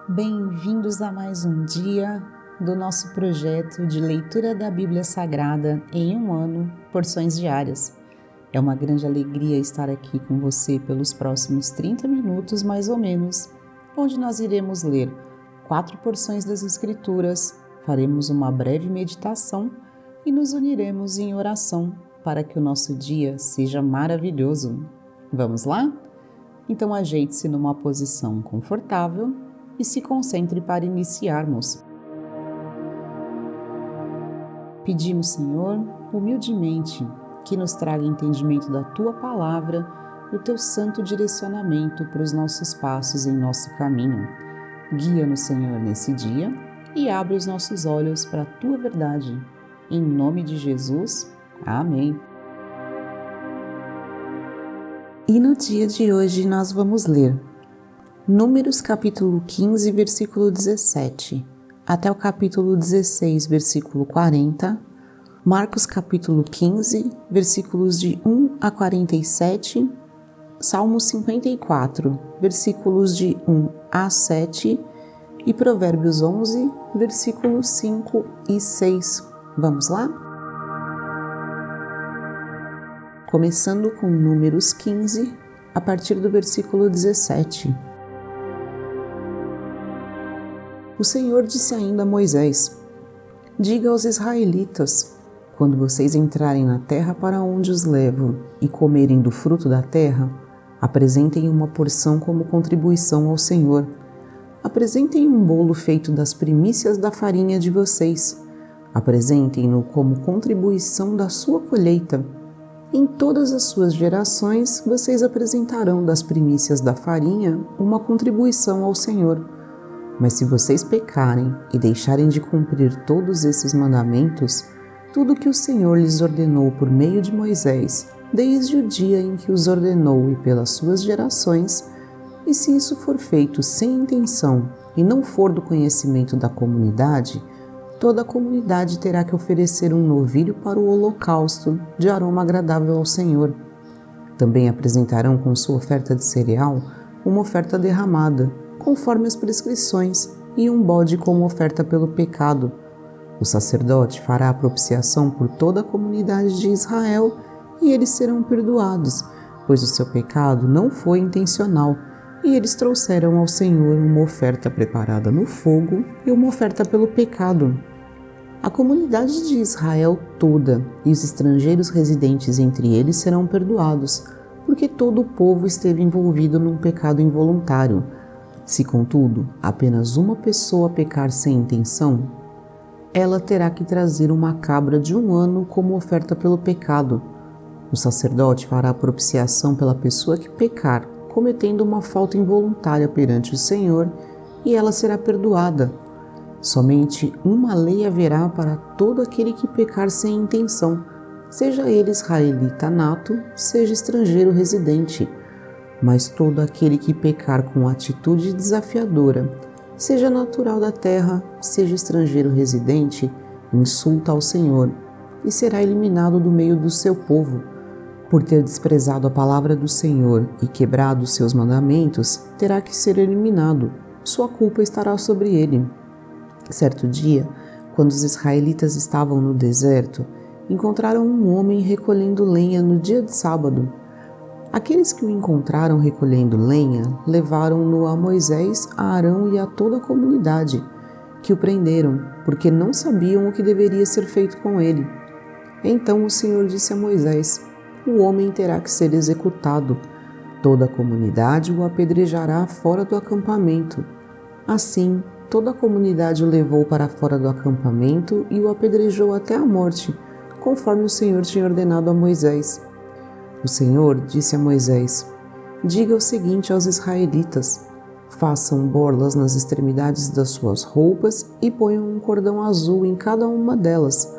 Bem-vindos a mais um dia do nosso projeto de leitura da Bíblia Sagrada em um ano, porções diárias. É uma grande alegria estar aqui com você pelos próximos 30 minutos, mais ou menos, onde nós iremos ler 4 porções das Escrituras, faremos uma breve meditação e nos uniremos em oração para que o nosso dia seja maravilhoso. Vamos lá? Então ajeite-se numa posição confortável e se concentre para iniciarmos. Pedimos, Senhor, humildemente, que nos traga entendimento da Tua Palavra e o Teu santo direcionamento para os nossos passos em nosso caminho. Guia-nos, Senhor, nesse dia e abre os nossos olhos para a Tua verdade. Em nome de Jesus, amém. E no dia de hoje nós vamos ler Números capítulo 15, versículo 17, até o capítulo 16, versículo 40, Marcos capítulo 15, versículos de 1 a 47, Salmo 54, versículos de 1 a 7 e Provérbios 11, versículos 5 e 6. Vamos lá? Começando com Números 15, a partir do versículo 17. O Senhor disse ainda a Moisés: diga aos israelitas, quando vocês entrarem na terra para onde os levo e comerem do fruto da terra, apresentem uma porção como contribuição ao Senhor. Apresentem um bolo feito das primícias da farinha de vocês. Apresentem-no como contribuição da sua colheita. Em todas as suas gerações, vocês apresentarão das primícias da farinha uma contribuição ao Senhor. Mas se vocês pecarem e deixarem de cumprir todos esses mandamentos, tudo que o Senhor lhes ordenou por meio de Moisés, desde o dia em que os ordenou e pelas suas gerações, e se isso for feito sem intenção e não for do conhecimento da comunidade, toda a comunidade terá que oferecer um novilho para o holocausto de aroma agradável ao Senhor. Também apresentarão com sua oferta de cereal uma oferta derramada, conforme as prescrições, e um bode como oferta pelo pecado. O sacerdote fará a propiciação por toda a comunidade de Israel e eles serão perdoados, pois o seu pecado não foi intencional, e eles trouxeram ao Senhor uma oferta preparada no fogo e uma oferta pelo pecado. A comunidade de Israel toda e os estrangeiros residentes entre eles serão perdoados, porque todo o povo esteve envolvido num pecado involuntário. Se, contudo, apenas uma pessoa pecar sem intenção, ela terá que trazer uma cabra de 1 ano como oferta pelo pecado. O sacerdote fará a propiciação pela pessoa que pecar, cometendo uma falta involuntária perante o Senhor, e ela será perdoada. Somente uma lei haverá para todo aquele que pecar sem intenção, seja ele israelita nato, seja estrangeiro residente. Mas todo aquele que pecar com atitude desafiadora, seja natural da terra, seja estrangeiro residente, insulta ao Senhor e será eliminado do meio do seu povo. Por ter desprezado a palavra do Senhor e quebrado os seus mandamentos, terá que ser eliminado. Sua culpa estará sobre ele. Certo dia, quando os israelitas estavam no deserto, encontraram um homem recolhendo lenha no dia de sábado. Aqueles que o encontraram recolhendo lenha levaram-no a Moisés, a Arão e a toda a comunidade, que o prenderam, porque não sabiam o que deveria ser feito com ele. Então o Senhor disse a Moisés: o homem terá que ser executado. Toda a comunidade o apedrejará fora do acampamento. Assim, toda a comunidade o levou para fora do acampamento e o apedrejou até a morte, conforme o Senhor tinha ordenado a Moisés. O Senhor disse a Moisés: diga o seguinte aos israelitas: façam borlas nas extremidades das suas roupas e ponham um cordão azul em cada uma delas.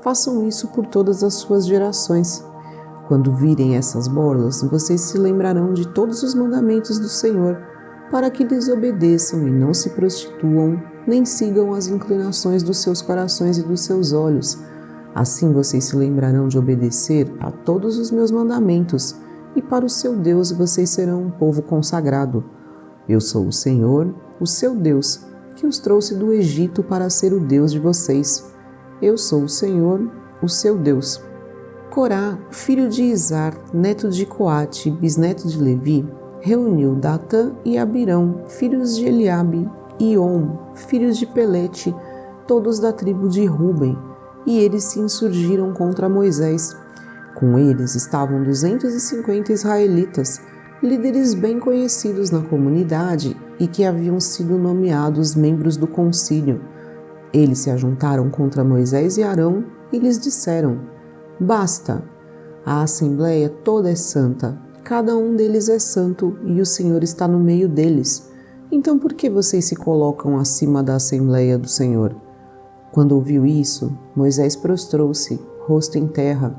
Façam isso por todas as suas gerações. Quando virem essas borlas, vocês se lembrarão de todos os mandamentos do Senhor, para que lhes obedeçam e não se prostituam, nem sigam as inclinações dos seus corações e dos seus olhos. Assim vocês se lembrarão de obedecer a todos os meus mandamentos, e para o seu Deus vocês serão um povo consagrado. Eu sou o Senhor, o seu Deus, que os trouxe do Egito para ser o Deus de vocês. Eu sou o Senhor, o seu Deus. Corá, filho de Izar, neto de Coate, bisneto de Levi, reuniu Datã e Abirão, filhos de Eliabe, e On, filhos de Pelete, todos da tribo de Ruben, e eles se insurgiram contra Moisés. Com eles estavam 250 israelitas, líderes bem conhecidos na comunidade e que haviam sido nomeados membros do concílio. Eles se ajuntaram contra Moisés e Arão e lhes disseram: Basta! A assembleia toda é santa, cada um deles é santo e o Senhor está no meio deles. Então por que vocês se colocam acima da assembleia do Senhor? Quando ouviu isso, Moisés prostrou-se, rosto em terra.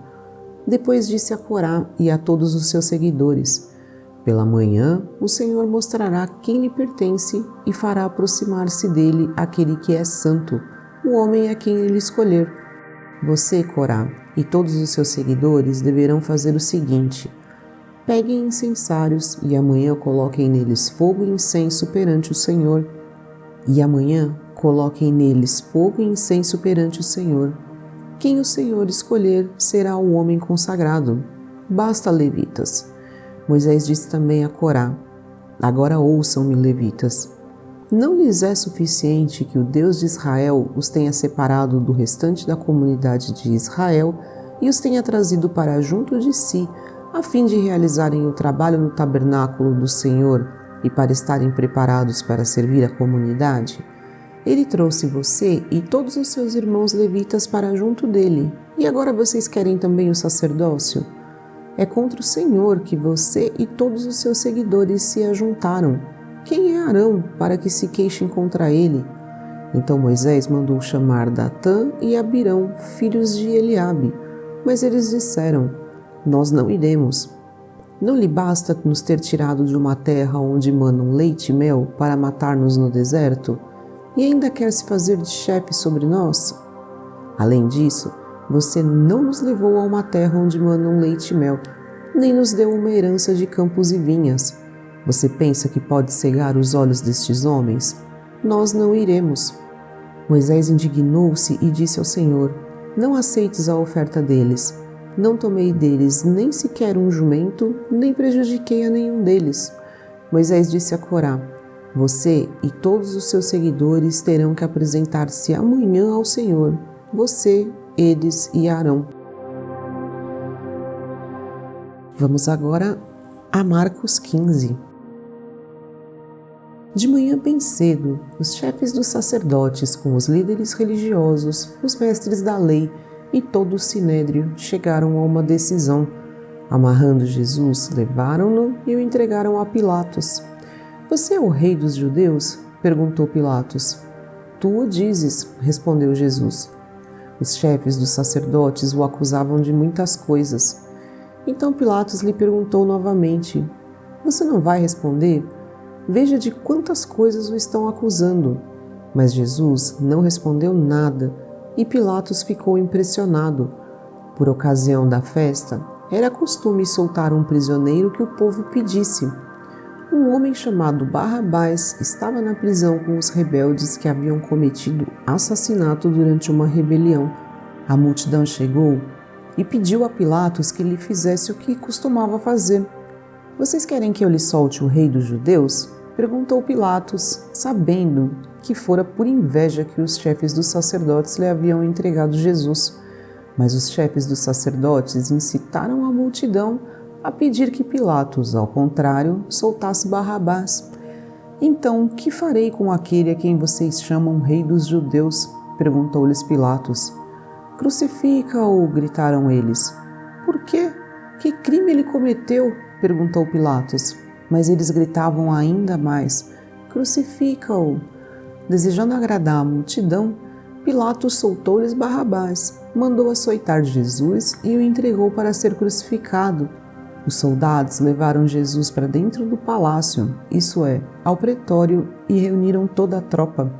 Depois disse a Corá e a todos os seus seguidores: Pela manhã o Senhor mostrará quem lhe pertence e fará aproximar-se dele aquele que é santo, o homem a quem ele escolher. Você, Corá, e todos os seus seguidores deverão fazer o seguinte: peguem incensários e amanhã coloquem neles fogo e incenso perante o Senhor. E amanhã coloquem neles fogo e incenso perante o Senhor. Quem o Senhor escolher será o homem consagrado. Basta, levitas. Moisés disse também a Corá: Agora ouçam-me, levitas. Não lhes é suficiente que o Deus de Israel os tenha separado do restante da comunidade de Israel e os tenha trazido para junto de si, a fim de realizarem o trabalho no tabernáculo do Senhor e para estarem preparados para servir a comunidade? Ele trouxe você e todos os seus irmãos levitas para junto dele, e agora vocês querem também o sacerdócio? É contra o Senhor que você e todos os seus seguidores se ajuntaram. Quem é Arão para que se queixem contra ele? Então Moisés mandou chamar Datã e Abirão, filhos de Eliabe, mas eles disseram: Nós não iremos. Não lhe basta nos ter tirado de uma terra onde manam leite e mel para matar-nos no deserto? E ainda quer se fazer de chefe sobre nós? Além disso, você não nos levou a uma terra onde manam leite e mel, nem nos deu uma herança de campos e vinhas. Você pensa que pode cegar os olhos destes homens? Nós não iremos. Moisés indignou-se e disse ao Senhor: Não aceites a oferta deles. Não tomei deles nem sequer um jumento, nem prejudiquei a nenhum deles. Moisés disse a Corá: Você e todos os seus seguidores terão que apresentar-se amanhã ao Senhor, você, eles e Arão. Vamos agora a Marcos 15. De manhã bem cedo, os chefes dos sacerdotes com os líderes religiosos, os mestres da lei e todo o sinédrio chegaram a uma decisão. Amarrando Jesus, levaram-no e o entregaram a Pilatos. Você é o rei dos judeus? Perguntou Pilatos. Tu o dizes, respondeu Jesus. Os chefes dos sacerdotes o acusavam de muitas coisas. Então Pilatos lhe perguntou novamente: Você não vai responder? Veja de quantas coisas o estão acusando. Mas Jesus não respondeu nada e Pilatos ficou impressionado. Por ocasião da festa, era costume soltar um prisioneiro que o povo pedisse. Um homem chamado Barrabás estava na prisão com os rebeldes que haviam cometido assassinato durante uma rebelião. A multidão chegou e pediu a Pilatos que lhe fizesse o que costumava fazer. Vocês querem que eu lhe solte o rei dos judeus? Perguntou Pilatos, sabendo que fora por inveja que os chefes dos sacerdotes lhe haviam entregado Jesus. Mas os chefes dos sacerdotes incitaram a multidão a pedir que Pilatos, ao contrário, soltasse Barrabás. Então, que farei com aquele a quem vocês chamam rei dos judeus? Perguntou-lhes Pilatos. Crucifica-o, gritaram eles. Por quê? Que crime ele cometeu? Perguntou Pilatos. Mas eles gritavam ainda mais: Crucifica-o! Desejando agradar a multidão, Pilatos soltou-lhes Barrabás, mandou açoitar Jesus e o entregou para ser crucificado. Os soldados levaram Jesus para dentro do palácio, isso é, ao pretório, e reuniram toda a tropa.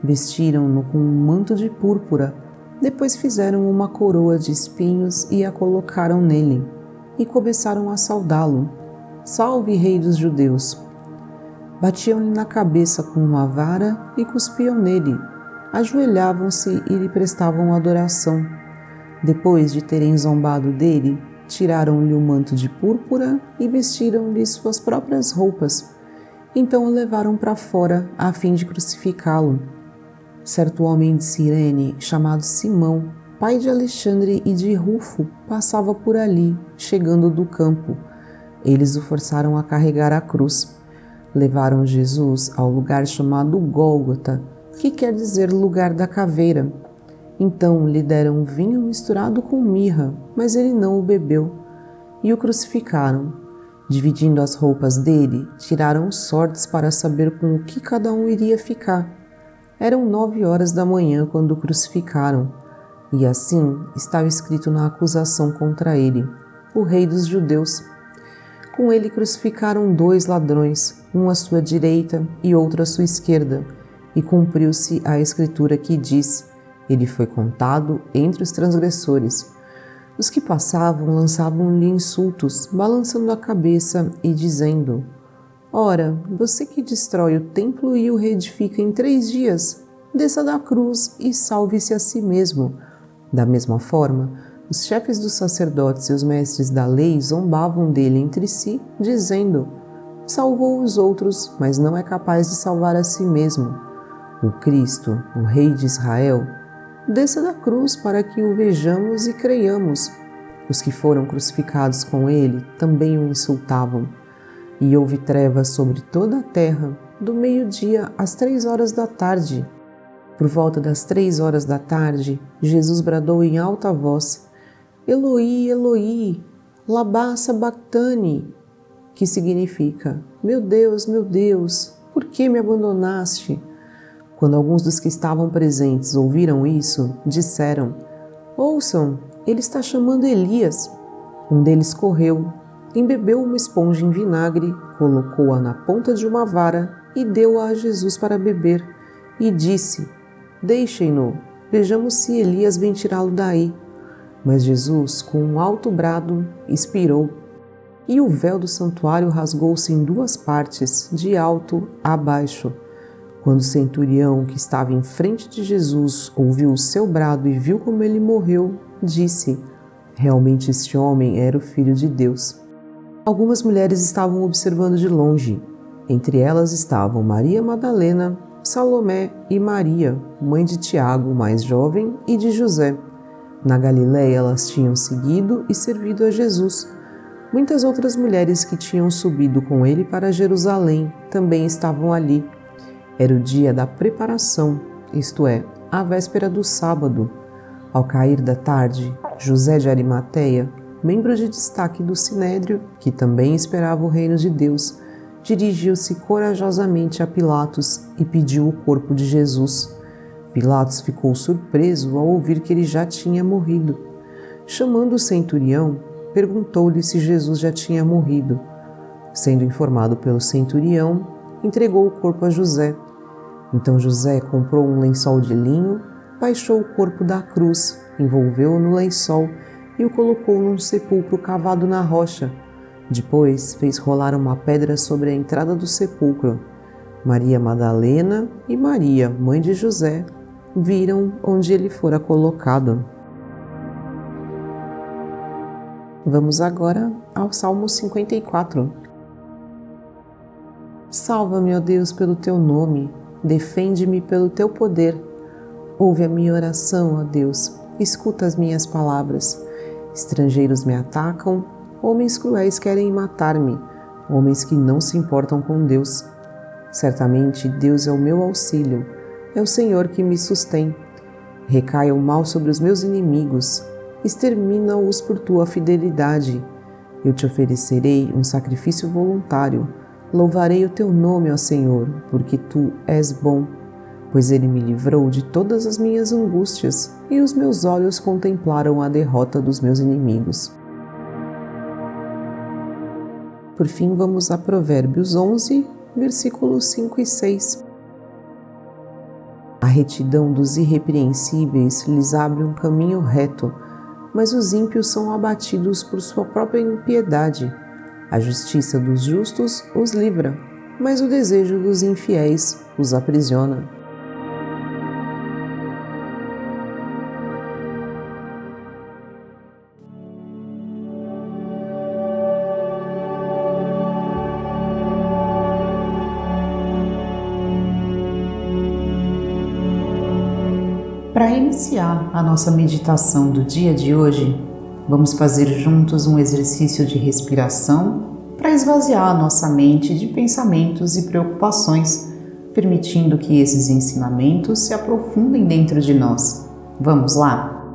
Vestiram-no com um manto de púrpura, depois fizeram uma coroa de espinhos e a colocaram nele, e começaram a saudá-lo. Salve, rei dos judeus! Batiam-lhe na cabeça com uma vara e cuspiam nele. Ajoelhavam-se e lhe prestavam adoração. Depois de terem zombado dele, tiraram-lhe o manto de púrpura e vestiram-lhe suas próprias roupas. Então o levaram para fora a fim de crucificá-lo. Certo homem de Cirene, chamado Simão, pai de Alexandre e de Rufo, passava por ali, chegando do campo. Eles o forçaram a carregar a cruz. Levaram Jesus ao lugar chamado Gólgota, que quer dizer lugar da caveira. Então lhe deram vinho misturado com mirra, mas ele não o bebeu, e o crucificaram. Dividindo as roupas dele, tiraram sortes para saber com o que cada um iria ficar. Eram 9 horas da manhã quando o crucificaram, e assim estava escrito na acusação contra ele: o Rei dos Judeus. Com ele crucificaram 2 ladrões, um à sua direita e outro à sua esquerda, e cumpriu-se a escritura que diz: ele foi contado entre os transgressores. Os que passavam lançavam-lhe insultos, balançando a cabeça e dizendo: ora, você que destrói o templo e o reedifica em 3 dias, desça da cruz e salve-se a si mesmo. Da mesma forma, os chefes dos sacerdotes e os mestres da lei zombavam dele entre si, dizendo: salvou os outros, mas não é capaz de salvar a si mesmo. O Cristo, o Rei de Israel, desça da cruz para que o vejamos e creiamos. Os que foram crucificados com ele também o insultavam. E houve trevas sobre toda a terra, do meio-dia às 3 horas da tarde. Por volta das 3 horas da tarde, Jesus bradou em alta voz: Eloi, Eloi, lama sabachthani, que significa: meu Deus, por que me abandonaste? Quando alguns dos que estavam presentes ouviram isso, disseram: ouçam, ele está chamando Elias. Um deles correu, embebeu uma esponja em vinagre, colocou-a na ponta de uma vara e deu-a a Jesus para beber, e disse: deixem-no, vejamos se Elias vem tirá-lo daí. Mas Jesus, com um alto brado, expirou, e o véu do santuário rasgou-se em 2 partes, de alto a baixo. Quando o centurião que estava em frente de Jesus ouviu o seu brado e viu como ele morreu, disse: realmente este homem era o Filho de Deus. Algumas mulheres estavam observando de longe. Entre elas estavam Maria Madalena, Salomé e Maria, mãe de Tiago, o mais jovem, e de José. Na Galiléia elas tinham seguido e servido a Jesus. Muitas outras mulheres que tinham subido com ele para Jerusalém também estavam ali. Era o dia da preparação, isto é, a véspera do sábado. Ao cair da tarde, José de Arimateia, membro de destaque do Sinédrio, que também esperava o reino de Deus, dirigiu-se corajosamente a Pilatos e pediu o corpo de Jesus. Pilatos ficou surpreso ao ouvir que ele já tinha morrido. Chamando o centurião, perguntou-lhe se Jesus já tinha morrido. Sendo informado pelo centurião, entregou o corpo a José. Então José comprou um lençol de linho, baixou o corpo da cruz, envolveu-o no lençol e o colocou num sepulcro cavado na rocha. Depois fez rolar uma pedra sobre a entrada do sepulcro. Maria Madalena e Maria, mãe de José, viram onde ele fora colocado. Vamos agora ao Salmo 54. Salva-me, ó Deus, pelo teu nome. Defende-me pelo teu poder. Ouve a minha oração, ó Deus, escuta as minhas palavras. Estrangeiros me atacam, homens cruéis querem matar-me, homens que não se importam com Deus. Certamente Deus é o meu auxílio, é o Senhor que me sustém. Recaia o mal sobre os meus inimigos, extermina-os por tua fidelidade. Eu te oferecerei um sacrifício voluntário. Louvarei o teu nome, ó Senhor, porque tu és bom, pois ele me livrou de todas as minhas angústias e os meus olhos contemplaram a derrota dos meus inimigos. Por fim, vamos a Provérbios 11, versículos 5 e 6. A retidão dos irrepreensíveis lhes abre um caminho reto, mas os ímpios são abatidos por sua própria impiedade. A justiça dos justos os livra, mas o desejo dos infiéis os aprisiona. Para iniciar a nossa meditação do dia de hoje, vamos fazer juntos um exercício de respiração para esvaziar a nossa mente de pensamentos e preocupações, permitindo que esses ensinamentos se aprofundem dentro de nós. Vamos lá?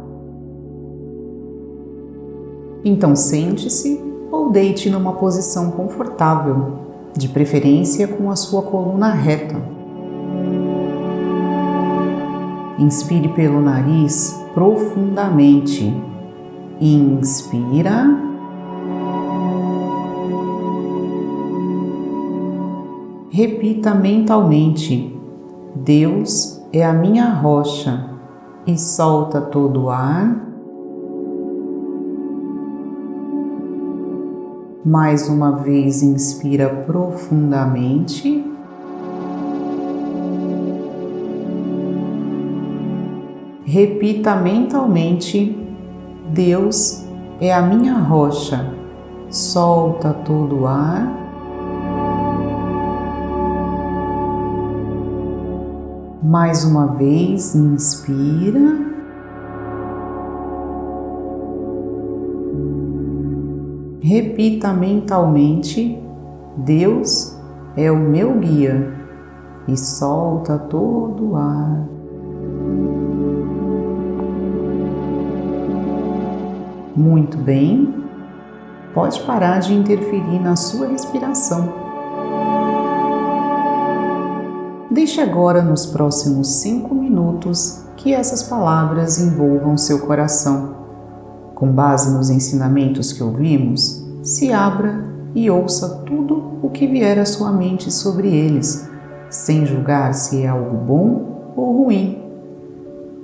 Então sente-se ou deite numa posição confortável, de preferência com a sua coluna reta. Inspire pelo nariz profundamente. Inspira. Repita mentalmente: Deus é a minha rocha. E solta todo o ar. Mais uma vez, inspira profundamente. Repita mentalmente: Deus é a minha rocha. Solta todo o ar. Mais uma vez, inspira. Repita mentalmente: Deus é o meu guia. E solta todo o ar. Muito bem, pode parar de interferir na sua respiração. Deixe agora nos próximos 5 minutos que essas palavras envolvam seu coração. Com base nos ensinamentos que ouvimos, se abra e ouça tudo o que vier à sua mente sobre eles, sem julgar se é algo bom ou ruim.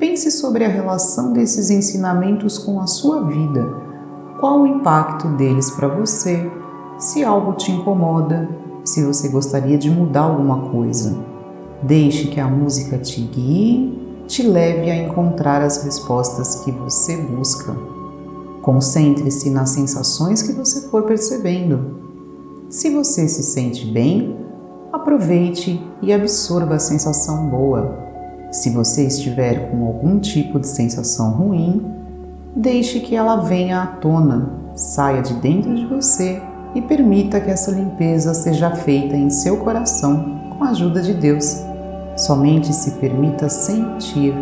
Pense sobre a relação desses ensinamentos com a sua vida. Qual o impacto deles para você? Se algo te incomoda, se você gostaria de mudar alguma coisa. Deixe que a música te guie, te leve a encontrar as respostas que você busca. Concentre-se nas sensações que você for percebendo. Se você se sente bem, aproveite e absorva a sensação boa. Se você estiver com algum tipo de sensação ruim, deixe que ela venha à tona, saia de dentro de você e permita que essa limpeza seja feita em seu coração com a ajuda de Deus. Somente se permita sentir.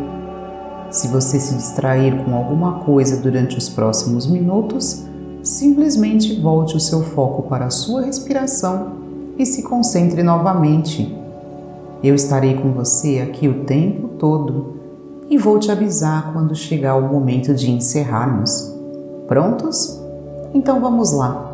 Se você se distrair com alguma coisa durante os próximos minutos, simplesmente volte o seu foco para a sua respiração e se concentre novamente. Eu estarei com você aqui o tempo todo e vou te avisar quando chegar o momento de encerrarmos. Prontos? Então vamos lá.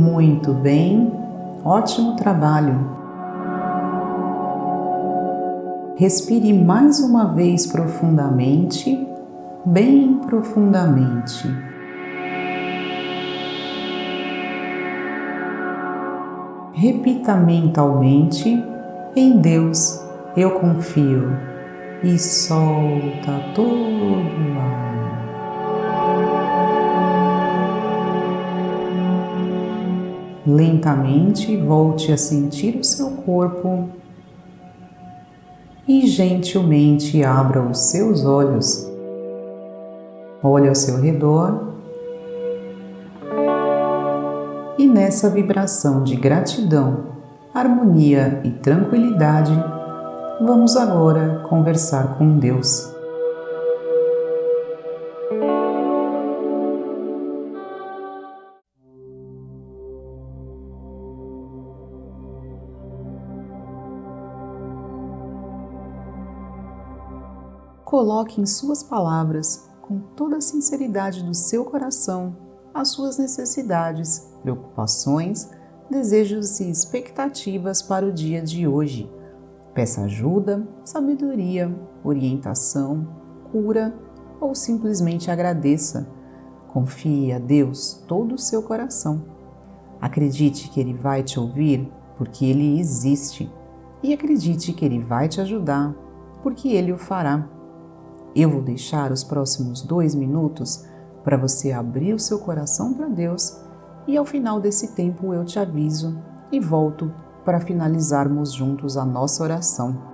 Muito bem, ótimo trabalho. Respire mais uma vez profundamente, bem profundamente. Repita mentalmente: em Deus eu confio, e solta todo o ar. Lentamente volte a sentir o seu corpo e gentilmente abra os seus olhos. Olhe ao seu redor e nessa vibração de gratidão, harmonia e tranquilidade, vamos agora conversar com Deus. Coloque em suas palavras, com toda a sinceridade do seu coração, as suas necessidades, preocupações, desejos e expectativas para o dia de hoje. Peça ajuda, sabedoria, orientação, cura ou simplesmente agradeça. Confie a Deus todo o seu coração. Acredite que Ele vai te ouvir porque Ele existe e acredite que Ele vai te ajudar porque Ele o fará. Eu vou deixar os próximos 2 minutos para você abrir o seu coração para Deus e ao final desse tempo eu te aviso e volto para finalizarmos juntos a nossa oração.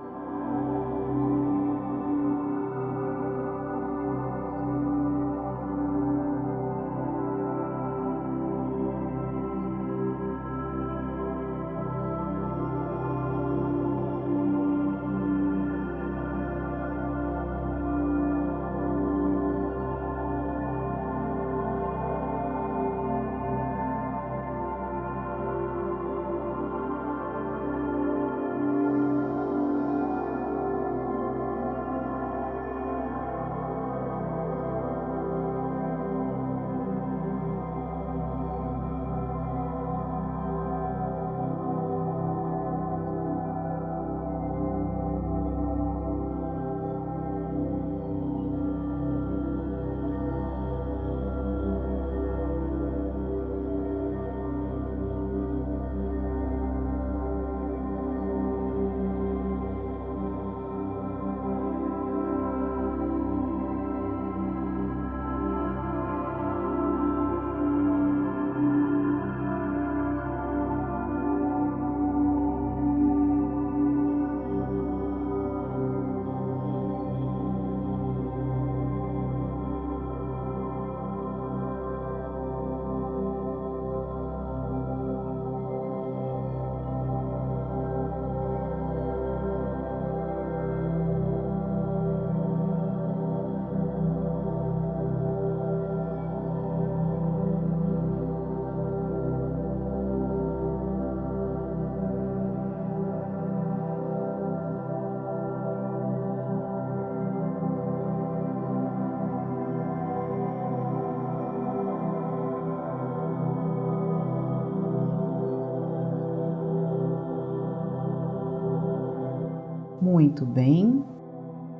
Muito bem.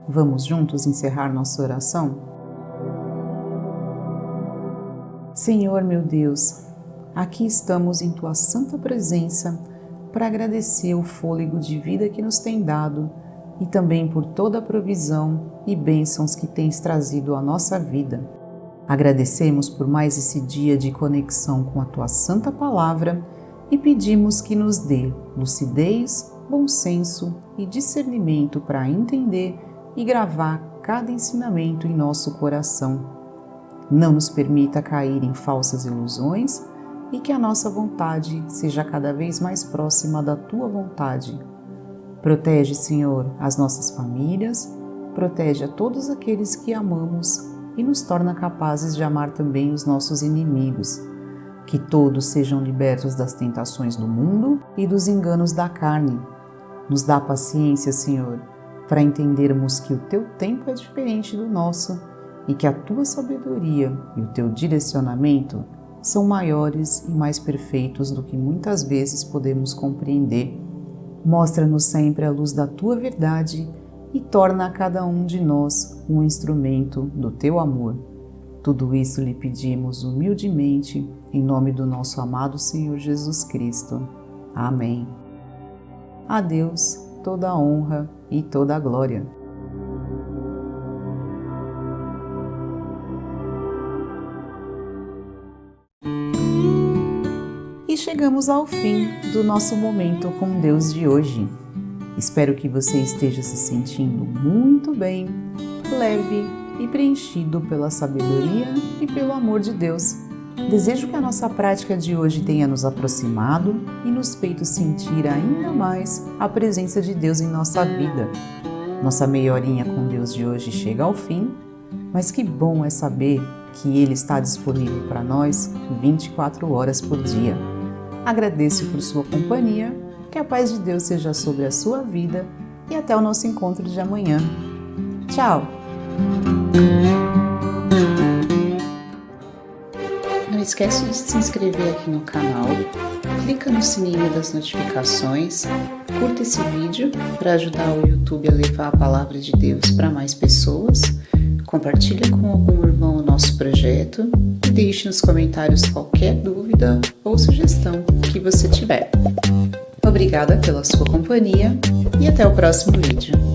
Vamos juntos encerrar nossa oração? Senhor meu Deus, aqui estamos em Tua santa presença para agradecer o fôlego de vida que nos tem dado e também por toda a provisão e bênçãos que tens trazido à nossa vida. Agradecemos por mais esse dia de conexão com a Tua santa palavra e pedimos que nos dê lucidez, bom senso e discernimento para entender e gravar cada ensinamento em nosso coração. Não nos permita cair em falsas ilusões e que a nossa vontade seja cada vez mais próxima da Tua vontade. Protege, Senhor, as nossas famílias, protege a todos aqueles que amamos e nos torna capazes de amar também os nossos inimigos. Que todos sejam libertos das tentações do mundo e dos enganos da carne. Nos dá paciência, Senhor, para entendermos que o Teu tempo é diferente do nosso e que a Tua sabedoria e o Teu direcionamento são maiores e mais perfeitos do que muitas vezes podemos compreender. Mostra-nos sempre a luz da Tua verdade e torna a cada um de nós um instrumento do Teu amor. Tudo isso lhe pedimos humildemente, em nome do nosso amado Senhor Jesus Cristo. Amém. A Deus toda a honra e toda a glória. E chegamos ao fim do nosso momento com Deus de hoje. Espero que você esteja se sentindo muito bem, leve e preenchido pela sabedoria e pelo amor de Deus. Desejo que a nossa prática de hoje tenha nos aproximado e nos feito sentir ainda mais a presença de Deus em nossa vida. Nossa meia horinha com Deus de hoje chega ao fim, mas que bom é saber que Ele está disponível para nós 24 horas por dia. Agradeço por sua companhia, que a paz de Deus seja sobre a sua vida e até o nosso encontro de amanhã. Tchau! Não esquece de se inscrever aqui no canal, clica no sininho das notificações, curta esse vídeo para ajudar o YouTube a levar a palavra de Deus para mais pessoas, compartilha com algum irmão o nosso projeto e deixe nos comentários qualquer dúvida ou sugestão que você tiver. Obrigada pela sua companhia e até o próximo vídeo.